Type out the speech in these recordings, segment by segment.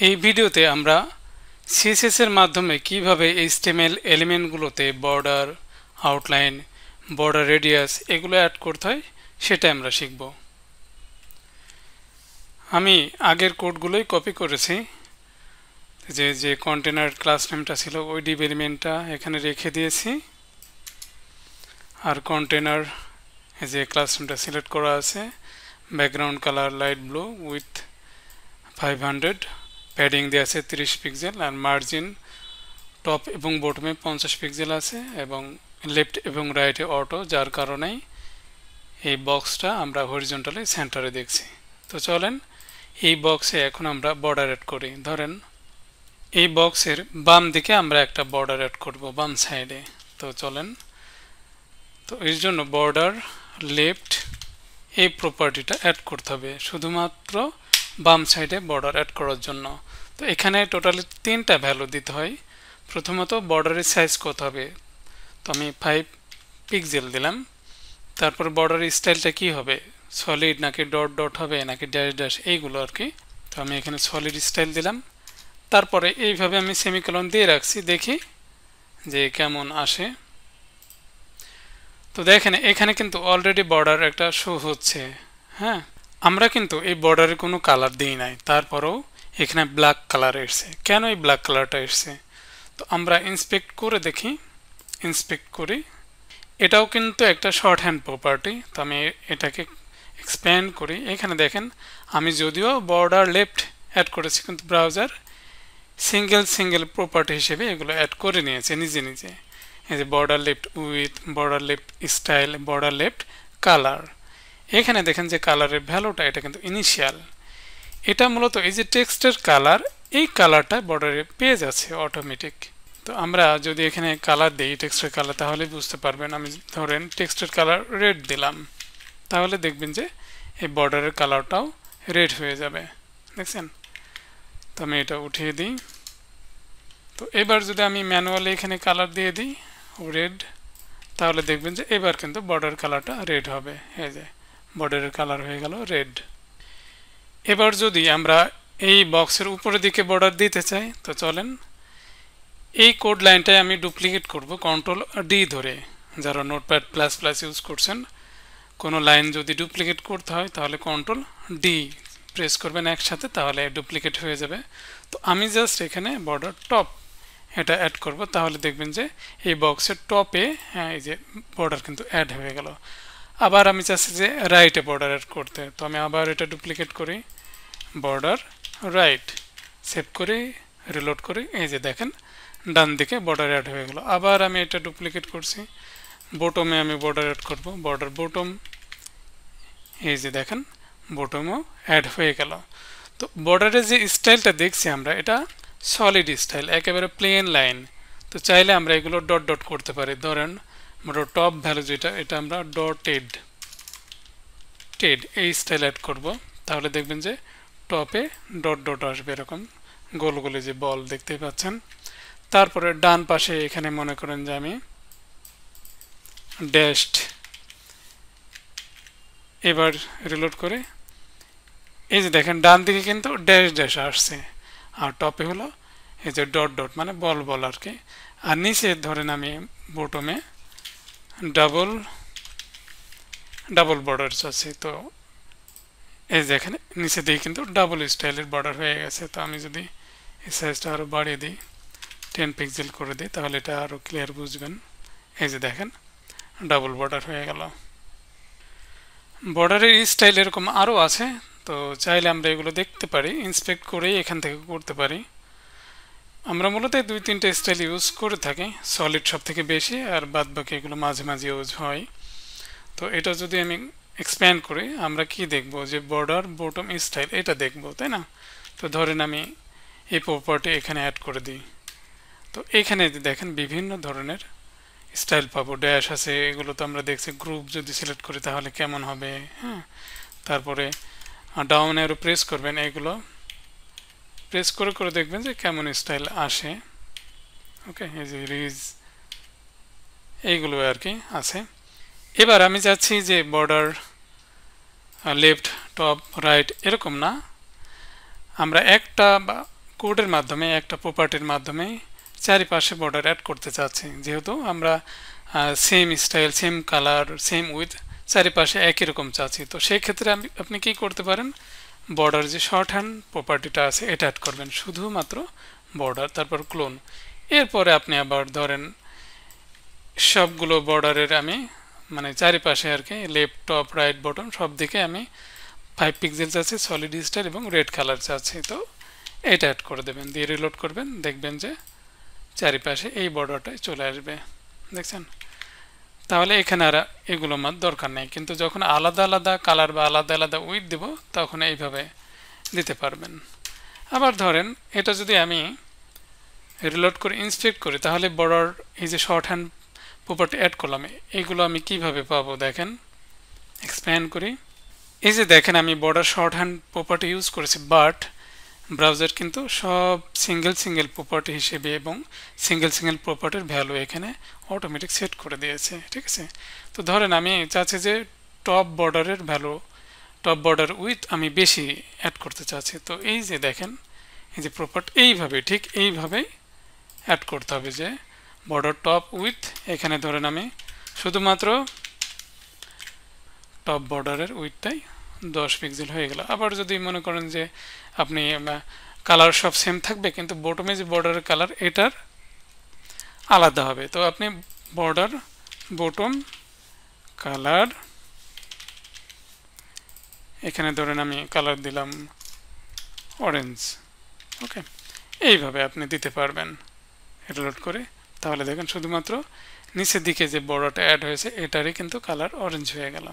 এই ভিডিওতে আমরা CSS এর মাধ্যমে কিভাবে HTML এলিমেন্টগুলোতে বর্ডার, আউটলাইন, বর্ডার রেডিয়াস এগুলো অ্যাড করতে হয় সেটা আমরা শিখব। আমি আগের কোডগুলোই কপি করেছি, যে কন্টেনার ক্লাস নেমটা ছিল ওই ডিভ এলিমেন্টটা এখানে রেখে দিয়েছি, আর কন্টেনার যে ক্লাস নেমটা সিলেক্ট করা আছে, background colour light blue with 500, padding দেওয়া আছে 30 পিক্সেল, আর মার্জিন টপ এবং বটমে 50 পিক্সেল আছে, এবং লেফট এবং রাইটে অটো, যার কারণে এই বক্সটা আমরা হরিজন্টালি সেন্টারে দেখছি। তো চলেন এই বক্সে এখন আমরা বর্ডার অ্যাড করি। ধরেন এই বক্সের বাম দিকে আমরা একটা বর্ডার অ্যাড করব, বাম সাইডে। তো চলেন, তো এর জন্য বর্ডার লেফট এই প্রপার্টিটা অ্যাড করতে হবে শুধুমাত্র বাম সাইডে বর্ডার অ্যাড করার জন্য। তো এখানে টোটালি 3টা ভ্যালু দিতে হয়। প্রথমত বর্ডারের সাইজ কত হবে, তো আমি 5 পিক্সেল দিলাম। তারপর বর্ডারের স্টাইলটা কি হবে, সলিড নাকি ডট ডট হবে নাকি ড্যাশ ড্যাশ, এইগুলো আর কি। তো আমি এখানে সলিড স্টাইল দিলাম। তারপরে এইভাবে আমি সেমিকোলন দিয়ে রাখছি, দেখি যে কেমন আসে। তো দেখেন এখানে কিন্তু অলরেডি বর্ডার একটা শো হচ্ছে। হ্যাঁ, আমরা কিন্তু এই বর্ডারে কোনো কালার দিই নাই, তারপরেও এখানে ব্ল্যাক কালার এসছে। কেন এই ব্ল্যাক কালারটা এসছে, তো আমরা ইন্সপেক্ট করে দেখি। ইন্সপেক্ট করি, এটাও কিন্তু একটা শর্ট হ্যান্ড প্রপার্টি। তো আমি এটাকে এক্সপ্যান্ড করি। এখানে দেখেন আমি যদিও বর্ডার লেফট অ্যাড করেছি, কিন্তু ব্রাউজার সিঙ্গেল প্রপার্টি হিসেবে এগুলো অ্যাড করে নিয়েছে নিজে নিজে। এই যে border left with, border left style, border left colour. এখানে দেখেন যে কালারের ভ্যালুটা এটা কিন্তু ইনিশিয়াল। এটা মূলত এই যে টেক্সটের কালার, এই কালারটা বর্ডারে পেয়ে যাচ্ছে অটোমেটিক। তো আমরা যদি এখানে কালার দিই টেক্সটের কালার, তাহলে বুঝতে পারবেন। আমি ধরেন টেক্সটের কালার রেড দিলাম, তাহলে দেখবেন যে এই বর্ডারের কালারটাও রেড হয়ে যাবে। দেখছেন? তো আমি এটা উঠিয়ে দিই। তো এবার যদি আমি ম্যানুয়ালি এখানে কালার দিয়ে দিই রেড, তাহলে দেখবেন যে এবার কিন্তু বর্ডার কালারটা রেড হবে। এই যে বর্ডারের কালার হয়ে গেল রেড। এবার যদি আমরা এই বক্সের উপরের দিকে বর্ডার দিতে চাই, তো চলেন এই কোড লাইনটাই আমি ডুপ্লিকেট করব Ctrl+D ধরে। যারা নোটপ্যাড প্লাস প্লাস ইউজ করছেন, কোনো লাইন যদি ডুপ্লিকেট করতে হয় তাহলে Ctrl+D প্রেস করবেন একসাথে, তাহলে ডুপ্লিকেট হয়ে যাবে। তো আমি জাস্ট এখানে বর্ডার টপ এটা অ্যাড করব, তাহলে দেখবেন যে এই বক্সের টপে এই যে বর্ডার কিন্তু অ্যাড হয়ে গেল। আবার আমি চাচ্ছি যে রাইটে বর্ডার অ্যাড করতে, তো আমি আবার এটা ডুপ্লিকেট করি, বর্ডার রাইট, সেভ করি, রিলোড করি। এই যে দেখেন ডান দিকে বর্ডার অ্যাড হয়ে গেল। আবার আমি এটা ডুপ্লিকেট করছি, বটমে আমি বর্ডার অ্যাড করব, বর্ডার বটম। এই যে দেখেন বটমও অ্যাড হয়ে গেল। তো বর্ডারের যে স্টাইলটা দেখছি আমরা, এটা সলিড স্টাইল, একেবারে প্লেন লাইন। তো চাইলে আমরা এগুলো ডট ডট করতে পারি। ধরেন আমরা টপ ভ্যালু যেটা, এটা আমরা ডটেড এই স্টাইল অ্যাড করব, তাহলে দেখবেন যে টপে ডট ডট আসবে, এরকম গোল গোলে যে বল দেখতে পাচ্ছেন। তারপরে ডান পাশে এখানে মনে করেন যে আমি ড্যাশড, এবার রিলোড করে এই যে দেখেন ডান দিকে কিন্তু ড্যাশ ড্যাশ আসছে, আর টপে হলো এই যে ডট ডট মানে বল বল আর কি। আর নিচে ধরেন আমি বটমে ডাবল বর্ডার চাচ্ছি, তো এই যে এখানে নিচে দিয়ে কিন্তু ডাবল স্টাইলের বর্ডার হয়ে গেছে। তো আমি যদি এই সাইজটা আরও বাড়িয়ে দিই, 10 পিক্সেল করে দিই, তাহলে এটা আরও ক্লিয়ার বুঝবেন। এই যে দেখেন ডাবল বর্ডার হয়ে গেল। বর্ডারের স্টাইল এরকম আরও আছে, তো চাইলে আমরা এগুলো দেখতে পারি, ইন্সপেক্ট করেই এখান থেকে করতে পারি। আমরা মূলত 2-3টা স্টাইল ইউজ করে থাকি, সলিড সব থেকে বেশি, আর বাদ বাকি এগুলো মাঝে মাঝে ইউজ হয়। তো এটা যদি আমি এক্সপ্যান্ড করি, আমরা কি দেখব, যে বর্ডার বটম স্টাইল এটা দেখব, তাই না? তো ধরেন আমি এই প্রপার্টি এখানে অ্যাড করে দিই, তো এখানে দেখেন বিভিন্ন ধরনের স্টাইল পাবো। ড্যাশ আছে, এগুলো তো আমরা দেখছি। গ্রুপ যদি সিলেক্ট করি তাহলে কেমন হবে, হ্যাঁ। তারপরে ডাউন অ্যারো প্রেস করবেন, এগুলো প্রেস করে করে দেখবেন যে কেমন স্টাইল আসে। ওকে, এই যে রিজ এইগুলো আর কি আছে। এবার আমি চাচ্ছি যে বর্ডার লেফট টপ রাইট এরকম না, আমরা একটা কোডের মাধ্যমে একটা প্রপার্টির মাধ্যমে চারিপাশে বর্ডার অ্যাড করতে চাচ্ছি, যেহেতু আমরা same style, same colour, same with চারিপাশে একই রকম চাচ্ছি। তো সেই ক্ষেত্রে আপনি কি করতে পারেন, বর্ডার যে শর্ট হ্যান্ড প্রপার্টিটা আছে এটা অ্যাড করবেন, শুধুমাত্র বর্ডার, তারপর ক্লোন। এরপরে আপনি আবার ধরেন সবগুলো বর্ডারের আমি মানে চারিপাশে আর কি লেফট, টপ, রাইট, বটম সব দিকে আমি 5 পিক্সেল চাচ্ছি, সলিড স্টাইল এবং রেড কালার চাচ্ছি। তো এটা অ্যাড করে দেবেন, দিয়ে রিলোড করবেন, দেখবেন যে চারিপাশে এই বর্ডারটাই চলে আসবে। দেখছেন? তাহলে এখানে আর এগুলো আমার দরকার নেই, কিন্তু যখন আলাদা আলাদা কালার বা আলাদা আলাদা উইথ দেব তখন এইভাবে দিতে পারবেন। আবার ধরেন এটা যদি আমি রিলোড করে ইন্সপেক্ট করি, তাহলে বর্ডার এই যে শর্ট হ্যান্ড প্রপার্টি অ্যাড করলাম, এইগুলো আমি কিভাবে পাবো দেখেন। এক্সপ্যান্ড করি, এই যে দেখেন আমি border short hand property use করেছি, বাট ব্রাউজার কিন্তু সব সিঙ্গেল সিঙ্গেল প্রপার্টি হিসেবে এবং সিঙ্গেল সিঙ্গেল প্রপার্টির ভ্যালু এখানে অটোমেটিক সেট করে দিয়েছে। ঠিক আছে? তো ধরেন আমি চাচ্ছি যে টপ বর্ডারের ভ্যালু, টপ বর্ডার উইথ আমি বেশি অ্যাড করতে চাচ্ছি। তো এই যে দেখেন এই যে প্রপার্টি এইভাবে, ঠিক এইভাবেই অ্যাড করতে হবে যে বর্ডার টপ উইথ, এখানে ধরেন আমি শুধুমাত্র টপ বর্ডারের উইথটাই 10 পিক্সেল হয়ে গেল। আবার যদি মনে করেন যে আপনি কালার সব সেম থাকবে, কিন্তু বটমে যে বর্ডারের কালার এটার আলাদা হবে, তো আপনি বর্ডার বটম কালার, এখানে ধরেন আমি কালার দিলাম অরেঞ্জ। ওকে, এইভাবে আপনি দিতে পারবেন রিলোড করে। তাহলে দেখেন শুধুমাত্র নিচের দিকে যে বর্ডারটা অ্যাড হয়েছে এটারই কিন্তু কালার অরেঞ্জ হয়ে গেল।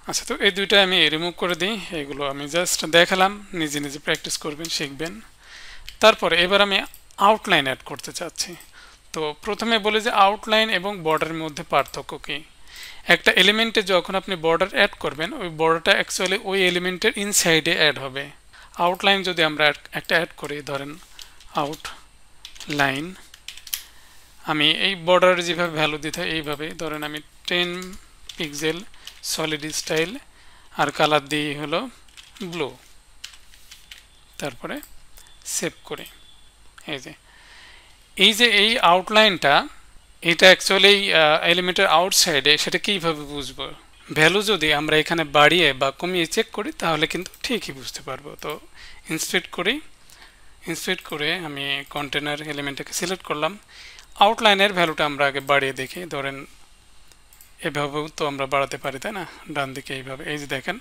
আচ্ছা, তো এই দুইটা আমি রিমুভ করে দিই, এগুলো আমি জাস্ট দেখালাম, নিজে নিজে প্র্যাকটিস করবেন, শিখবেন। তারপরে এবার আমি আউটলাইন অ্যাড করতে চাচ্ছি। তো প্রথমে বলি যে আউটলাইন এবং বর্ডারের মধ্যে পার্থক্য কী। একটা এলিমেন্টে যখন আপনি বর্ডার অ্যাড করবেন, ওই বর্ডারটা অ্যাকচুয়ালি ওই এলিমেন্টের ইনসাইডে অ্যাড হবে। আউটলাইন যদি আমরা একটা অ্যাড করি, ধরেন আউটলাইন, আমি এই বর্ডারে যেভাবে ভ্যালু দিতে হয় এইভাবে, ধরেন আমি 10 পিক্সেল সলিড স্টাইল আর কালার দিয়ে হলো ব্লু, তারপরে সেভ করি। এই যে এই আউটলাইনটা, এটা অ্যাকচুয়ালি এলিমেন্টের আউটসাইডে, সেটা কীভাবে বুঝবো? ভ্যালু যদি আমরা এখানে বাড়িয়ে বা কমিয়ে চেক করি তাহলে কিন্তু ঠিকই বুঝতে পারবো। তো ইন্সপেক্ট করে আমি কন্টেনার এলিমেন্টটাকে সিলেক্ট করলাম। আউটলাইনের ভ্যালুটা আমরা আগে বাড়িয়ে দেখি, ধরেন এভাবেও তো আমরা বাড়াতে পারি, তাই না? ডান দিকে এইভাবে, এই যে দেখেন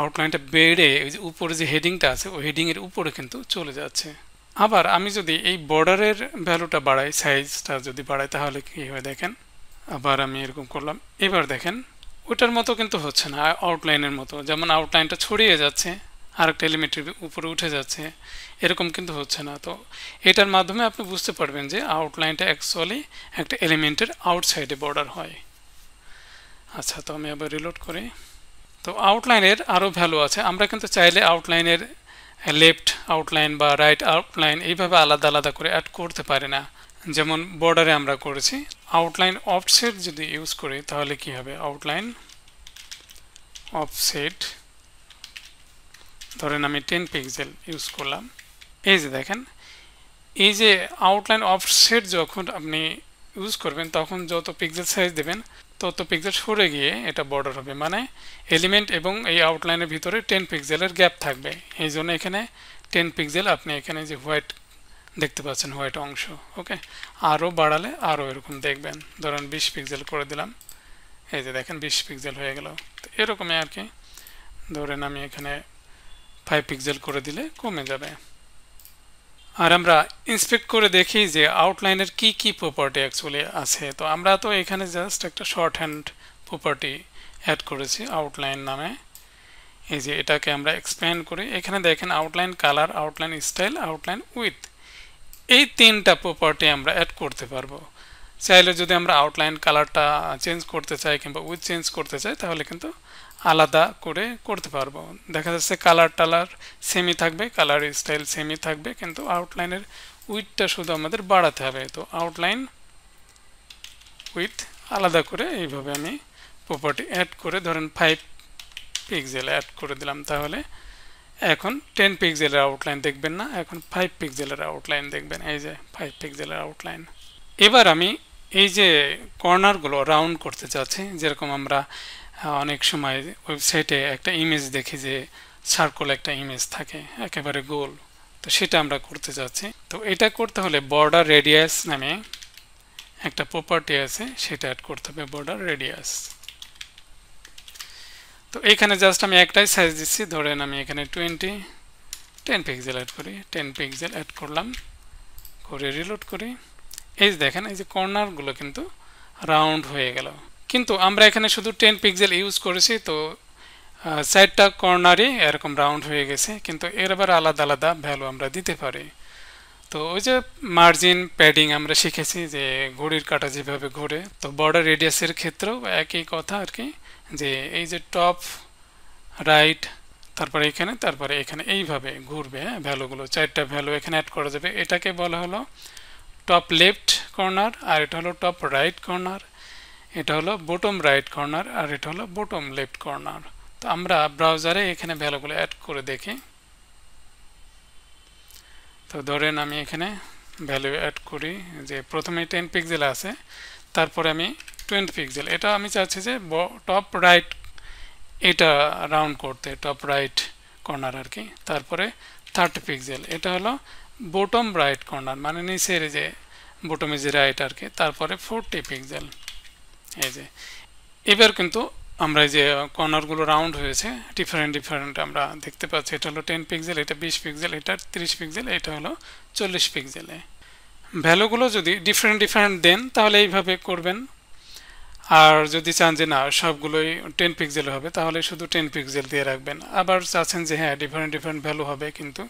আউটলাইনটা বেড়ে ওই যে উপরে যে হেডিংটা আছে ওই হেডিংয়ের উপরে কিন্তু চলে যাচ্ছে। আবার আমি যদি এই বর্ডারের ভ্যালুটা বাড়াই, সাইজটা যদি বাড়াই, তাহলে কি হয় দেখেন। আবার আমি এরকম করলাম, এবার দেখেন ওটার মতো কিন্তু হচ্ছে না, আউটলাইনের মতো, যেমন আউটলাইনটা ছড়িয়ে যাচ্ছে আরেকটা এলিমেন্টের উপরে উঠে যাচ্ছে, এরকম কিন্তু হচ্ছে না। তো এটার মাধ্যমে আপনি বুঝতে পারবেন যে আউটলাইনটা অ্যাকচুয়ালি একটা এলিমেন্টের আউটসাইডে বর্ডার হয়। আচ্ছা, তো আমি আবার রিলোড করি। তো আউটলাইনের আরও ভ্যালু আছে, আমরা কিন্তু চাইলে আউটলাইনের লেফট আউটলাইন বা রাইট আউটলাইন এইভাবে আলাদা আলাদা করে অ্যাড করতে পারি না, যেমন বর্ডারে আমরা করেছি। আউটলাইন অফসেট যদি ইউজ করি তাহলে কি হবে, আউটলাইন অফসেট, ধরেন আমি 10 পিক্সেল ইউজ করলাম। এই যে দেখেন, এই যে আউটলাইন অফসেট যখন আপনি ইউজ করবেন তখন যত পিক্সেল সাইজ দেবেন তত পিক্সেল সরে গিয়ে এটা বর্ডার হবে, মানে এলিমেন্ট এবং এই আউটলাইনের ভিতরে 10 পিক্সেলের গ্যাপ থাকবে। এই জন্য এখানে 10 পিক্সেল আপনি এখানে যে হোয়াইট দেখতে পাচ্ছেন, হোয়াইট অংশ। ওকে, আরও বাড়ালে আরও এরকম দেখবেন, ধরেন 20 পিক্সেল করে দিলাম, এই যে দেখেন 20 পিক্সেল হয়ে গেল। তো এরকমই আর কি, ধরেন আমি এখানে 5 পিক্সেল করে দিলে কমে যাবে। আর আমরা ইন্সপেক্ট করে দেখি যে আউটলাইনের কি কি প্রপার্টি অ্যাকচুয়ালি আছে। তো আমরা তো এখানে জাস্ট একটা শর্ট হ্যান্ড প্রপার্টি অ্যাড করেছি আউটলাইন নামে। এই যে এটাকে আমরা এক্সপ্যান্ড করি, এখানে দেখেন outline colour, outline style, outline with, এই তিনটা প্রপার্টি আমরা অ্যাড করতে পারবো। চাইলে যদি আমরা আউটলাইন কালারটা চেঞ্জ করতে চাই কিংবা উইথ চেঞ্জ করতে চাই তাহলে কিন্তু আলাদা করে করতে পারবো। দেখা যাচ্ছে কালার টালার সেমই থাকবে, কালার স্টাইল সেমই থাকবে, কিন্তু আউটলাইনের উইথটা শুধু আমাদের বাড়াতে হবে। তো আউটলাইন উইথ আলাদা করে এইভাবে আমি প্রপার্টি অ্যাড করে ধরেন 5 পিক্সেল অ্যাড করে দিলাম, তাহলে এখন 10 পিক্সেলের আউটলাইন দেখবেন না, এখন 5 পিক্সেলের আউটলাইন দেখবেন। এই যে 5 পিক্সেলের আউটলাইন। এবার আমি এই যে কর্নারগুলো রাউন্ড করতে চাচ্ছি, যেরকম আমরা অনেক সময় ওয়েবসাইটে একটা ইমেজ দেখি যে সার্কেল একটা ইমেজ থাকে একেবারে গোল, তো সেটা আমরা করতে চাচ্ছি। তো এটা করতে হলে বর্ডার রেডিয়াস নামে একটা প্রপার্টি আছে, সেটা অ্যাড করতে হবে, বর্ডার রেডিয়াস। তো এখানে জাস্ট আমি একটাই সাইজ দিচ্ছি, ধরেন আমি এখানে 10 পিক্সেল অ্যাড করি, 10 পিক্সেল অ্যাড করলাম, করে রিলোড করি। এই যে দেখেন, এই যে কর্নারগুলো কিন্তু রাউন্ড হয়ে গেল। কিন্তু আমরা এখানে শুধু 10 পিক্সেল ইউজ করেছি, তো সাইডটা কর্নারই এরকম রাউন্ড হয়ে গেছে, কিন্তু এর আবার আলাদা আলাদা ভ্যালু আমরা দিতে পারি। তো ওই যে মার্জিন প্যাডিং আমরা শিখেছি যে ঘড়ির কাঁটা যেভাবে ঘোরে, তো বর্ডার রেডিয়াসের ক্ষেত্রেও একই কথা আর কি, যে এই যে টপ রাইট তারপরে এখানে এইভাবে ঘুরবে। হ্যাঁ, ভ্যালুগুলো 4টা ভ্যালু এখানে অ্যাড করা যাবে। এটাকে বলা হলো টপ লেফট কর্নার, আর এটা হলো টপ রাইট কর্নার, এটা হলো বটম রাইট কর্নার, আর এটা হলো বটম লেফট কর্নার। তো আমরা ব্রাউজারে এখানে ভ্যালুগুলো অ্যাড করে দেখি। তো ধরেন আমি এখানে ভ্যালু অ্যাড করি, যে প্রথমে 10 পিক্সেল আছে, তারপরে আমি 20 পিক্সেল, এটা আমি চাচ্ছি যে টপ রাইট এটা রাউন্ড করতে, টপ রাইট কর্নার আর কি। তারপরে 30 পিক্সেল, এটা হলো বটম রাইট কর্নার, মানে নিচের যে বটমে যে রাইট আর কি। তারপরে 40 পিক্সেল। এই যে এবার কিন্তু আমরা যে কর্নারগুলো রাউন্ড হয়েছে ডিফারেন্ট আমরা দেখতে পাচ্ছি। এটা হলো 10 পিক্সেল, এটা 20 পিক্সেল, এটা 30 পিক্সেল, এটা হলো 40 পিক্সেলে। ভ্যালুগুলো যদি ডিফারেন্ট দেন তাহলে এইভাবে করবেন, আর যদি চান যে না সবগুলোই 10 পিক্সেল হবে তাহলে শুধু 10 পিক্সেল দিয়ে রাখবেন। আবার চাচ্ছেন যে হ্যাঁ ডিফারেন্ট ভ্যালু হবে, কিন্তু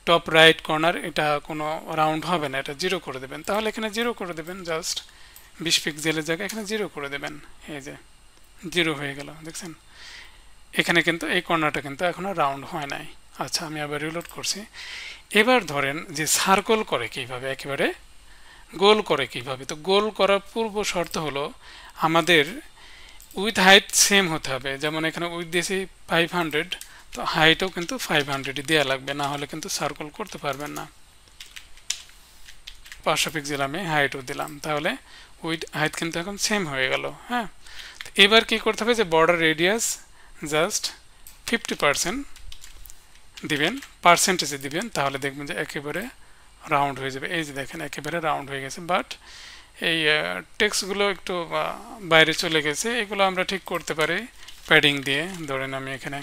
টপ রাইট কর্নার এটা কোনো রাউন্ড হবে না, এটা 0 করে দেবেন, তাহলে এখানে 0 করে দেবেন। জাস্ট 20 পিক্সেলের জায়গায় এখানে 0 করে দেবেন। এই যে 0 হয়ে গেল, দেখছেন? এখানে কিন্তু এই কর্নারটা কিন্তু এখনো রাউন্ড হয় নাই। আচ্ছা, আমি আবার রিলোড করছি। এবার ধরেন যে সার্কেল করে কিভাবে, একেবারে গোল করে কিভাবে। তো গোল করার পূর্ব শর্ত হলো আমাদের উইথ হাইট সেম হতে হবে। যেমন এখানে উইথ দিয়েছি 500, তো হাইটও কিন্তু 500 দেওয়া লাগবে, না হলে কিন্তু সার্কেল করতে পারবেন না। 500 পিক্সেল আমি হাইটও দিলাম, তাহলে উইথ হাইট কিন্তু এখন সেম হয়ে গেল। হ্যাঁ, এবার কি করতে হবে, যে বর্ডার রেডিয়াস জাস্ট 50% দিবেন, পার্সেন্টেজে দিবেন, তাহলে দেখবেন যে একেবারে রাউন্ড হয়ে যাবে। এই যে দেখেন একেবারে রাউন্ড হয়ে গেছে, বাট এই টেক্সটগুলো একটু বাইরে চলে গেছে, এগুলো আমরা ঠিক করতে পারি প্যাডিং দিয়ে। ধরেন আমি এখানে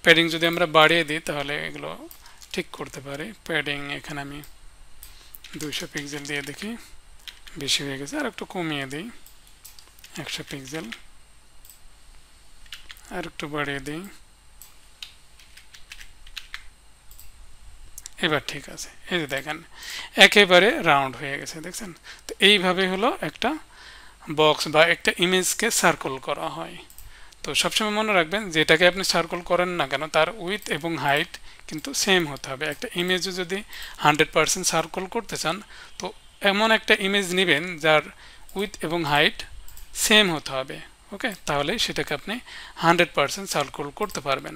প্যাডিং যদি আমরা বাড়িয়ে দিই তাহলে এগুলো ঠিক করতে পারি। প্যাডিং এখানে আমি 200 পিক্সেল দিয়ে দেখি, বেশি হয়ে গেছে, আর একটু কমিয়ে দিই 100 পিক্সেল, আর একটু বাড়িয়ে দিই। এবার ঠিক আছে, এই যে দেখেন একেবারে রাউন্ড হয়ে গেছে, দেখছেন? তো এইভাবে হলো একটা বক্স বা একটা ইমেজকে সার্কেল করা হয়। তো সবসময় মনে রাখবেন যেটাকে আপনি সার্কেল করেন না কেন তার উইথ এবং হাইট কিন্তু সেম হতে হবে। একটা ইমেজও যদি 100% সার্কেল করতে চান, তো এমন একটা ইমেজ নেবেন যার উইথ এবং হাইট সেম হতে হবে। ওকে, তাহলে সেটাকে আপনি 100% সার্কেল করতে পারবেন।